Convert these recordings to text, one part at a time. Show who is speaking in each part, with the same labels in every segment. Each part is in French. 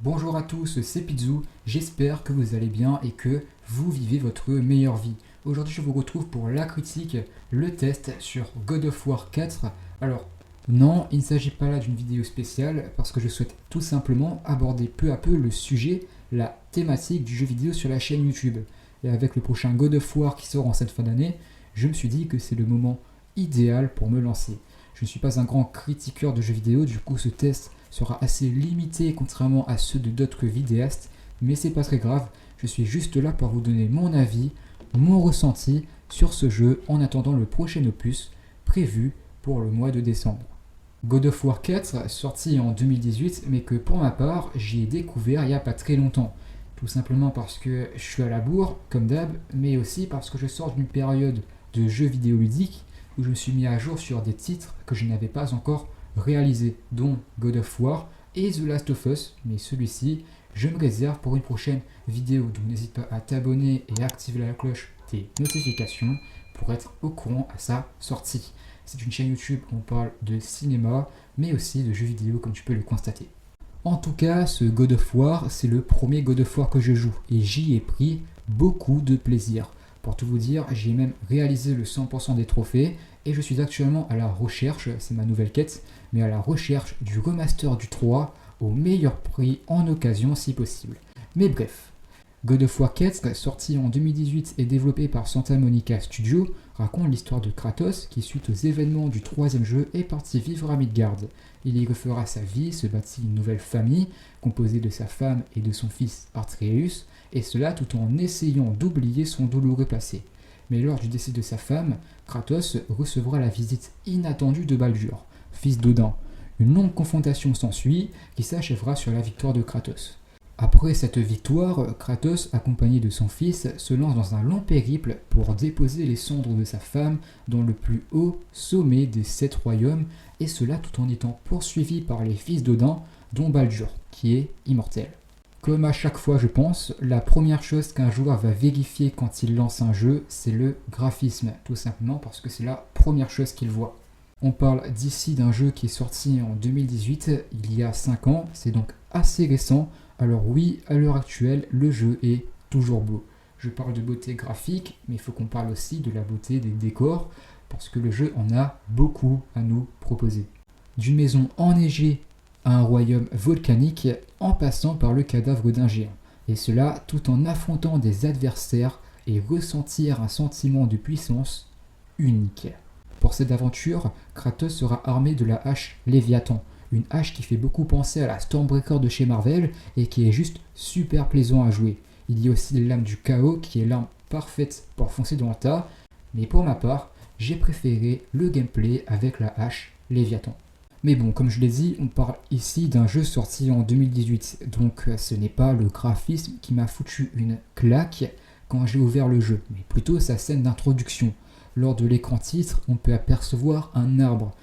Speaker 1: Bonjour à tous, c'est Pizou, j'espère que vous allez bien et que vous vivez votre meilleure vie. Aujourd'hui je vous retrouve pour la critique, le test sur God of War 4. Alors non, il ne s'agit pas là d'une vidéo spéciale parce que je souhaite tout simplement aborder peu à peu le sujet, la thématique du jeu vidéo sur la chaîne YouTube. Et avec le prochain God of War qui sort en cette fin d'année, je me suis dit que c'est le moment idéal pour me lancer. Je ne suis pas un grand critiqueur de jeux vidéo, du coup ce test sera assez limité contrairement à ceux de d'autres vidéastes, mais c'est pas très grave, je suis juste là pour vous donner mon avis, mon ressenti sur ce jeu en attendant le prochain opus prévu pour le mois de décembre. God of War 4, sorti en 2018, mais que pour ma part, j'y ai découvert il n'y a pas très longtemps. Tout simplement parce que je suis à la bourre, comme d'hab, mais aussi parce que je sors d'une période de jeux vidéo ludiques où je me suis mis à jour sur des titres que je n'avais pas encore réalisés, dont God of War et The Last of Us, mais celui-ci, je me réserve pour une prochaine vidéo, donc n'hésite pas à t'abonner et à activer la cloche des notifications pour être au courant à sa sortie. C'est une chaîne YouTube où on parle de cinéma, mais aussi de jeux vidéo comme tu peux le constater. En tout cas, ce God of War, c'est le premier God of War que je joue, et j'y ai pris beaucoup de plaisir. Pour tout vous dire, j'ai même réalisé le 100% des trophées, et je suis actuellement à la recherche, c'est ma nouvelle quête, mais à la recherche du remaster du 3 au meilleur prix en occasion si possible. Mais bref, God of War 4, sorti en 2018 et développé par Santa Monica Studio, raconte l'histoire de Kratos qui, suite aux événements du troisième jeu, est parti vivre à Midgard. Il y refera sa vie, se bâtit une nouvelle famille, composée de sa femme et de son fils Atreus, et cela tout en essayant d'oublier son douloureux passé. Mais lors du décès de sa femme, Kratos recevra la visite inattendue de Baldur, fils d'Odin. Une longue confrontation s'ensuit qui s'achèvera sur la victoire de Kratos. Après cette victoire, Kratos, accompagné de son fils, se lance dans un long périple pour déposer les cendres de sa femme dans le plus haut sommet des 7 royaumes, et cela tout en étant poursuivi par les fils d'Odin, dont Baldur, qui est immortel. Comme à chaque fois je pense, la première chose qu'un joueur va vérifier quand il lance un jeu, c'est le graphisme, tout simplement parce que c'est la première chose qu'il voit. On parle d'ici d'un jeu qui est sorti en 2018, il y a 5 ans, c'est donc assez récent. Alors oui, à l'heure actuelle, le jeu est toujours beau. Je parle de beauté graphique, mais il faut qu'on parle aussi de la beauté des décors, parce que le jeu en a beaucoup à nous proposer. D'une maison enneigée à un royaume volcanique, en passant par le cadavre d'un géant. Et cela tout en affrontant des adversaires et ressentir un sentiment de puissance unique. Pour cette aventure, Kratos sera armé de la hache Léviathan, une hache qui fait beaucoup penser à la Stormbreaker de chez Marvel et qui est juste super plaisant à jouer. Il y a aussi les lames du chaos qui est l'arme parfaite pour foncer dans le tas, mais pour ma part, j'ai préféré le gameplay avec la hache Léviathan. Mais bon, comme je l'ai dit, on parle ici d'un jeu sorti en 2018, donc ce n'est pas le graphisme qui m'a foutu une claque quand j'ai ouvert le jeu, mais plutôt sa scène d'introduction. Lors de l'écran titre, on peut apercevoir un arbre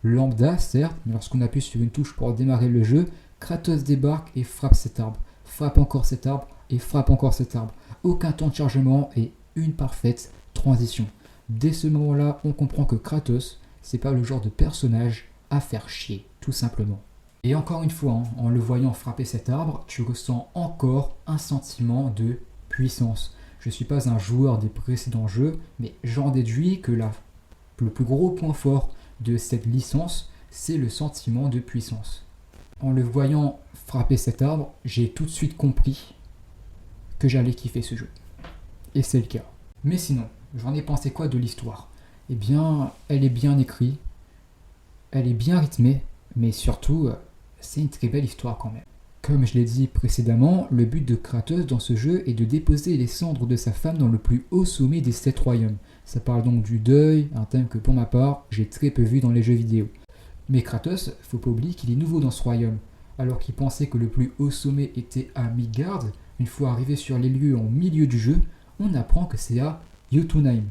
Speaker 1: lambda certes, mais lorsqu'on appuie sur une touche pour démarrer le jeu, Kratos débarque et frappe cet arbre, frappe encore cet arbre et frappe encore cet arbre. Aucun temps de chargement et une parfaite transition. Dès ce moment-là, on comprend que Kratos, c'est pas le genre de personnage à faire chier, tout simplement. Et encore une fois, en le voyant frapper cet arbre, tu ressens encore un sentiment de puissance. Je ne suis pas un joueur des précédents jeux, mais j'en déduis que le plus gros point fort de cette licence, c'est le sentiment de puissance. En le voyant frapper cet arbre, j'ai tout de suite compris que j'allais kiffer ce jeu. Et c'est le cas. Mais sinon, j'en ai pensé quoi de l'histoire ? Eh bien, elle est bien écrite, elle est bien rythmée, mais surtout, c'est une très belle histoire quand même. Comme je l'ai dit précédemment, le but de Kratos dans ce jeu est de déposer les cendres de sa femme dans le plus haut sommet des 7 royaumes. Ça parle donc du deuil, un thème que pour ma part, j'ai très peu vu dans les jeux vidéo. Mais Kratos, faut pas oublier qu'il est nouveau dans ce royaume. Alors qu'il pensait que le plus haut sommet était à Midgard, une fois arrivé sur les lieux en milieu du jeu, on apprend que c'est à Jotunheim.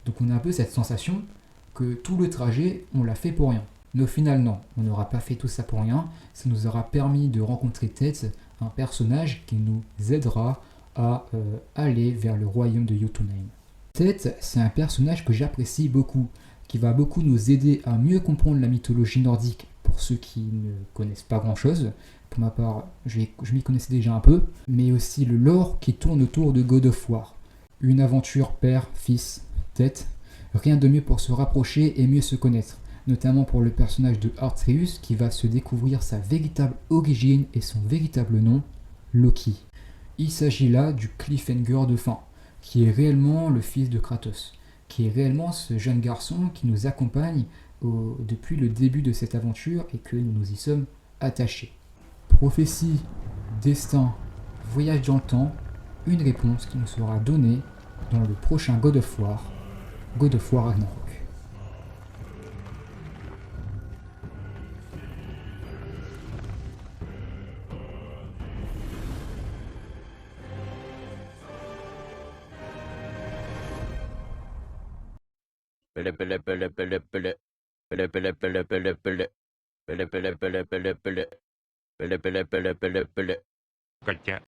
Speaker 1: Donc on a un peu cette sensation que tout le trajet, on l'a fait pour rien. Mais au final, non, on n'aura pas fait tout ça pour rien. Ça nous aura permis de rencontrer Tet, un personnage qui nous aidera à aller vers le royaume de Jotunheim. Tet, c'est un personnage que j'apprécie beaucoup, qui va beaucoup nous aider à mieux comprendre la mythologie nordique pour pour ceux qui ne connaissent pas grand-chose. Pour ma part, je m'y connaissais déjà un peu, mais aussi le lore qui tourne autour de God of War. Une aventure père, fils, tête, rien de mieux pour se rapprocher et mieux se connaître, notamment pour le personnage de Atreus qui va se découvrir sa véritable origine et son véritable nom, Loki. Il s'agit là du cliffhanger de fin, qui est réellement le fils de Kratos, qui est réellement ce jeune garçon qui nous accompagne depuis le début de cette aventure et que nous nous y sommes attachés. Prophétie, destin, voyage dans le temps, une réponse qui nous sera donnée dans le prochain God of War Ragnarok.
Speaker 2: Pele pele pele pele pele. Pele pele pele pele pele. Pele pele pele pele pele. Pele pele pele pele pele.
Speaker 3: Котя.